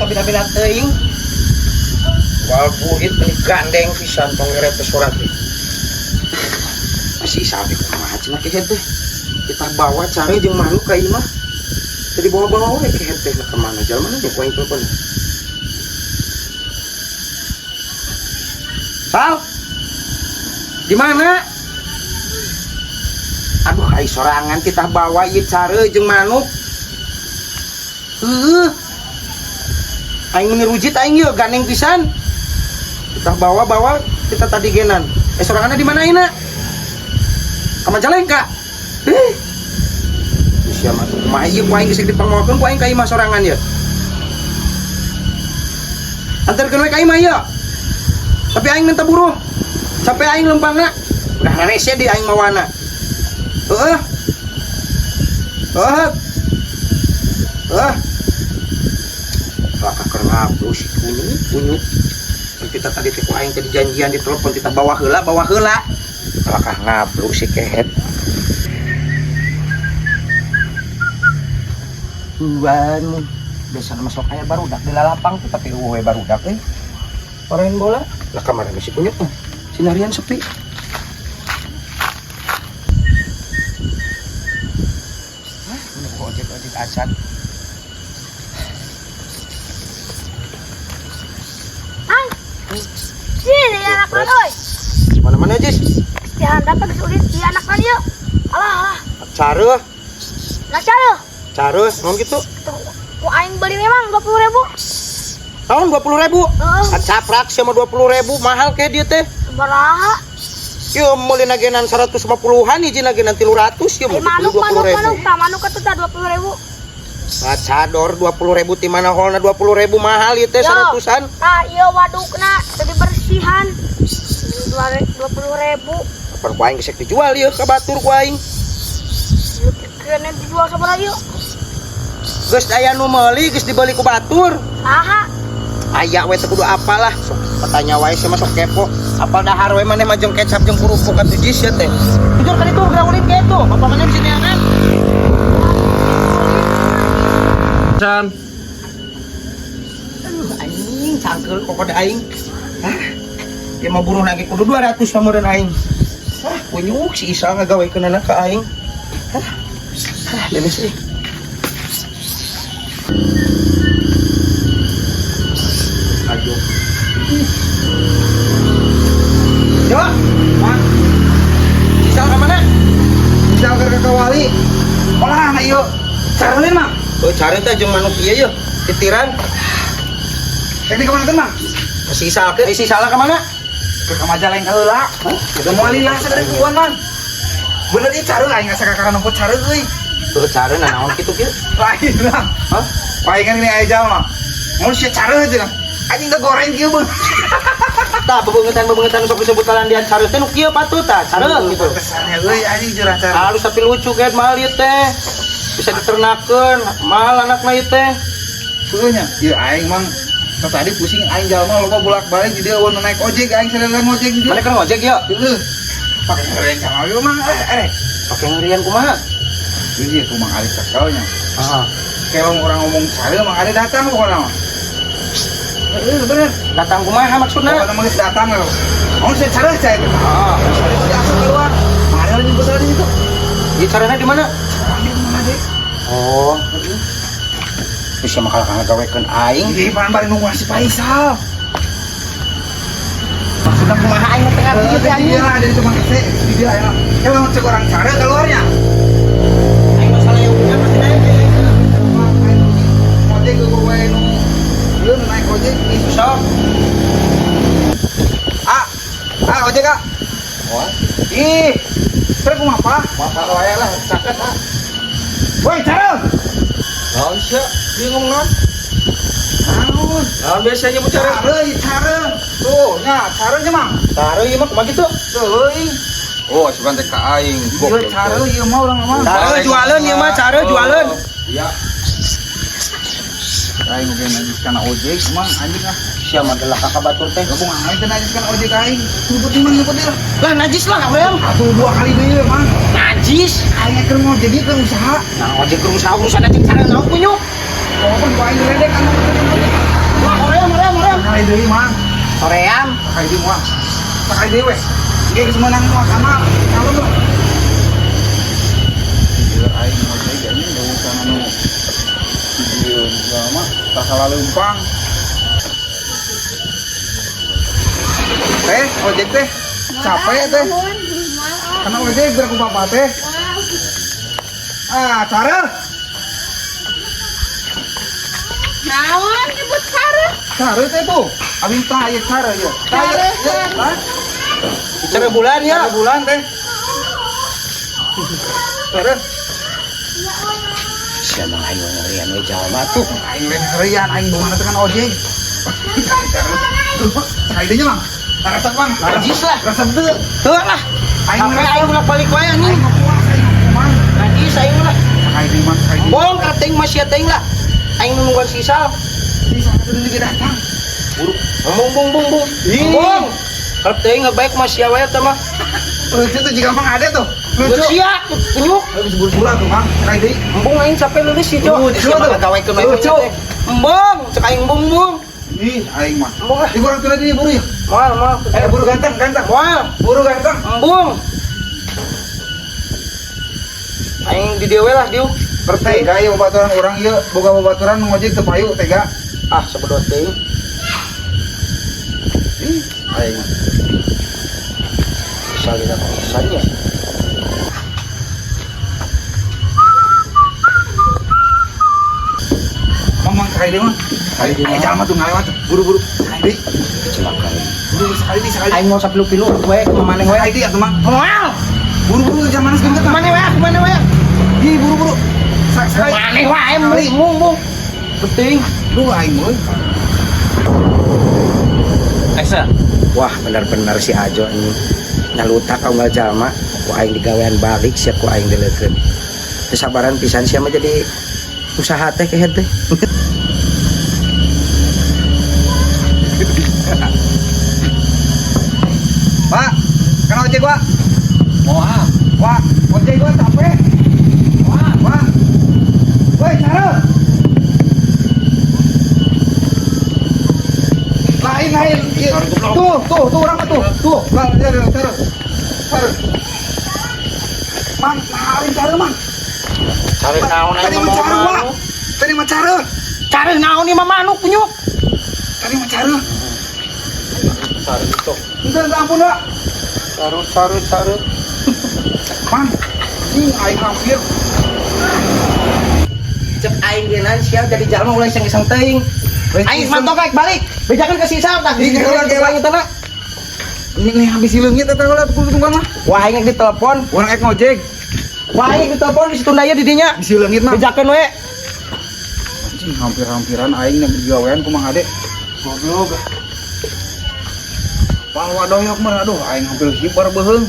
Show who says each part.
Speaker 1: kabina-bina teuing. Wal buhit ini gandeng pisan tong ngeret teh surat teh. Masih sabi kumaha cenah ke teh. Kita bawa cara jeung manuk ka ieu mah. Tadi bawa-bawa we ke teh ka mana jalma nya ku aing telepon. Sal. Di mana? Aduh, ai sorangan kita bawa ieu cara jeung manuk. Aing mengerujit aing yuk gandeng pisan. Kita bawa kita tadi genan. Soranganna di mana ayeuna? Ka Majalengka. Sia mah kumaha ieu ku aing geus dipangawakeun ku aing ka imah sorangan ye. Antarkeun we ka imah ye. Tapi aing minta buruh. Sampai aing lempangna. Udah rese di aing mawana. Heeh. Bakal kerap si kunyuk. Kita tadi teh ku aing teh janjian di telepon kita bawa heula. Bakal ngablu si kehet. Tuan, biasa nama sok aya barudak di lalapang tuh tapi uwe barudak Parain bola. Lah kamar masih kunyuk mah. Sinarian sepi. Ini ojek acan.
Speaker 2: Sini anak oi.
Speaker 1: Mana-mana Jis?
Speaker 2: Si handap geus ulit si anak ieu. Alah.
Speaker 1: Cara.
Speaker 2: Nah cara.
Speaker 1: Ngomong gitu.
Speaker 2: Ku aing beli memang 20.000.
Speaker 1: Tahun 20.000. Caprak sama 20.000 mahal kayak dia teh.
Speaker 2: Sabaraha?
Speaker 1: Yo mulai nagenan 150-an hiji nagenan 300 yo
Speaker 2: manuk atuh 20.000.
Speaker 1: Cador 20.000 ti mana holna 20.000 mahal ieu teh 100-an.
Speaker 2: Tah ieu wadukna teu dibersihan. 20.000.
Speaker 1: Pan ku aing geus dijual ieu ka batur ku aing.
Speaker 2: Kene dijual sabaraha ieu?
Speaker 1: Geus aya nu meuli geus dibeli ku batur.
Speaker 2: Saha?
Speaker 1: Aya we teh kudu apalah sok petanya wae sama sok kepo. Apal dahar we maneh mah jeung kecap jeung kerupuk atuh jis ya teh. Jujur kan itu geura ulin ke itu. Apa maneh di sini anak? San. Anjing cangkeul kok ada aing. Dia mau buruh lagi kudu 200 pamureun aing. Kunyuk si Isa ngagawekeun anak ka aing. Lemes sih. Aduh. Coba. Mak. Isal ke mana? Isal ke Kawali. Olah anak yuk. Cari mah. Oh cari teh jeung manuk ieu yeuh. Titiran. Ini kemana tuh, Mang? Si Isal ke? Si Isal ke mana? Ke Majalengka heula. Ke Moalilah sadari kuan, Mang. Bener ieu cari aing asa kakak numput cari euy. Tuh cari naon kitu kieu? Lain, Mang. Hah? Palingan ini aya jalma. Mun sia cari aja, anjing gak goreng kieu beung. Tah bebeungetan sok disebut kalandian cari teh nu kieu patut tah cari gitu. Kesannya euy anjing curah cari. Halus tapi lucu kan mahal ieu teh. Bisa diternakeun, mahal anakna ieu teh. Kudunya ieu aing mang tadi pusing aing jalma loba bolak-balik jadi eueun naik ojek aing sadar ngojek gitu. Mana kan ojek ya? Heeh. Pake ngerian jalma ieu mang Pake ngerian kumaha? Ieu tuh mang ari sakalnya. Heeh. Kalau orang ngomong cari mang ari datang pokona mah. Bener. Datang kumaha maksudna? Pokona mah datang lo. Mau saya cari saya. Heeh. Saya keluar. Ada lagi betul di situ. Ieu carana di mana? Di mana deh? Oh. Bisa makal kang gawekeun aing. Di bari nunggu si Faisal. Maksudna kumaha aing tengah kieu teh anjing. Iya, ada di tukang teh. Di dia aya. Emang cek orang cara keluarnya. Aing masalah yang punya pasti naik. Ojek ke wae nu. Lu naik ojek di sok. Ojek ah. Oh. Ih. Terus kumaha apa? Masak wae lah, caket ah. Woi, cara. Naon sia? Bingung naon? Naon biasanya nyebut cara? Cara. Tuh, nya, caranya mah. Cara ieu mah kumaha kitu? Teuing. Oh, asupan teh ka aing. Ieu cara ieu mah urang mah. Cara jualan ieu mah, cara jualan. Iya. Aing oge najis kana ojek, mang anjing ah. Sia mah gelah ka batur teh. Gabung aing teh najis kana ojek aing. Nyebut di mana nyebut lah. Lah najis lah kabeang. Atuh 2 kali deui mang. Najis. Aing keur ngojek ieu keur usaha. Nah, ojek keur usaha urusan aja cara naon punyuk. Oh, pun aing ledek anu. Sakali deui mang.
Speaker 3: Soream.
Speaker 1: Sakali deui mang. Sakali deui we. Ge geus meunang mah sama. Kalau lu. Ieu aing mah jadi urusan anu. Ieu mah salah leumpang. Ojek teh. Capek teh. Karena ojek gerak ku bapak teh. Ah, cara.
Speaker 2: Naon nyebut cara?
Speaker 1: Cara teh tuh. Abis tah aya cara ya.
Speaker 2: Cara.
Speaker 3: Cara bulan ya.
Speaker 1: Cara bulan teh. Cara.
Speaker 3: Siapa aing ngerian we jalma tuh.
Speaker 1: Aing lain harian aing bunga tekan ojek. Cara ide nya mang. Resep mang.
Speaker 3: Najis lah.
Speaker 1: Resep teu.
Speaker 3: Tuh lah. Sampai aing bolak balik wae anjing. Najis aing lah.
Speaker 1: Cara ide mang.
Speaker 3: Bong kerting masih teuing lah. Aing nungguan sisal.
Speaker 1: Di sana tuh lagi datang.
Speaker 3: Bung. Bung. Kerting ngebaik masih wae teh mah.
Speaker 1: Lucu tuh jika mang ada tuh. Lucu.
Speaker 3: Sia penyuk.
Speaker 1: Habis bulan tuh mang. Cara ide.
Speaker 3: Embung aing sampai lulus sih, Cok.
Speaker 1: Lucu
Speaker 3: Siapa
Speaker 1: tuh.
Speaker 3: gawekeun we
Speaker 1: Lucu.
Speaker 3: teh. Embung, cek aing bung.
Speaker 1: Ih, aing mah.
Speaker 3: Embung ah.
Speaker 1: Di kurang tuh lagi buru ya.
Speaker 3: Moal.
Speaker 1: Buru ganteng.
Speaker 3: Moal.
Speaker 1: Buru ganteng.
Speaker 3: Embung. Aing di dewe lah diu.
Speaker 1: Tega ya babaturan orang ieu boga babaturan ngojek teu payu tega.
Speaker 3: Ah, sebedot teuing.
Speaker 1: Ih, aing.
Speaker 3: Bisa kita pisannya.
Speaker 1: Mamang sekali deh mah.
Speaker 3: Sekali deui, Mang.
Speaker 1: Jangan tuh ngalewat. Buru-buru. Sekali deh.
Speaker 3: Celaka.
Speaker 1: Buru sekali deh.
Speaker 3: Aing mau sapilu-pilu we kemaneh we.
Speaker 1: Sekali deh atuh mang.
Speaker 3: Moal.
Speaker 1: Buru-buru jangan manas genget.
Speaker 3: Kemana we?
Speaker 1: Ih, buru-buru. Sekali.
Speaker 3: Maneh wae meuli mung. Penting.
Speaker 1: Duh aing euy.
Speaker 3: Esa. Wah, benar-benar si Ajo ini nyalutak unggal jalma. Ku aing digawean balik siap ku aing dileukeun. Kesabaran pisan sia mah jadi usaha teh kehe teh.
Speaker 1: Pak, kan ojek gua.
Speaker 3: Moal.
Speaker 1: Wah, ojek gua capek. Wah. Woi, cara. Lain. Tuh, orang tuh. Tuh, lah, cara. Mang, hari cara, Mang.
Speaker 3: Cari naon
Speaker 1: Tadi
Speaker 3: aing
Speaker 1: mah cara, Pak.
Speaker 3: manuk.
Speaker 1: Tadi mah cara.
Speaker 3: Cari naon ieu mah manuk penyuk.
Speaker 1: Tadi mah cara.
Speaker 3: Cari itu.
Speaker 1: Enggak ampun, Pak.
Speaker 3: Cari.
Speaker 1: Mang, ini aing hampir.
Speaker 3: Cek aing genan sia jadi jalma ulah iseng-iseng teuing. Aing mantong kaek balik. Bejakeun ke sisa tah.
Speaker 1: Ih, geuleuh, geuleuh.
Speaker 3: Tana.
Speaker 1: Ini habis leungit eta heula tungguan mah.
Speaker 3: Wah aing ditelepon.
Speaker 1: Urang ek ngojek.
Speaker 3: Wah aing ditelepon di situ daya di dinya.
Speaker 1: Bisi leungit mah.
Speaker 3: Bejakeun we.
Speaker 1: Anjing hampir-hampiran aing yang bergawean ku Mang Ade. Goblok. Palwa doyok mah aduh aing hampir hibar beuheung.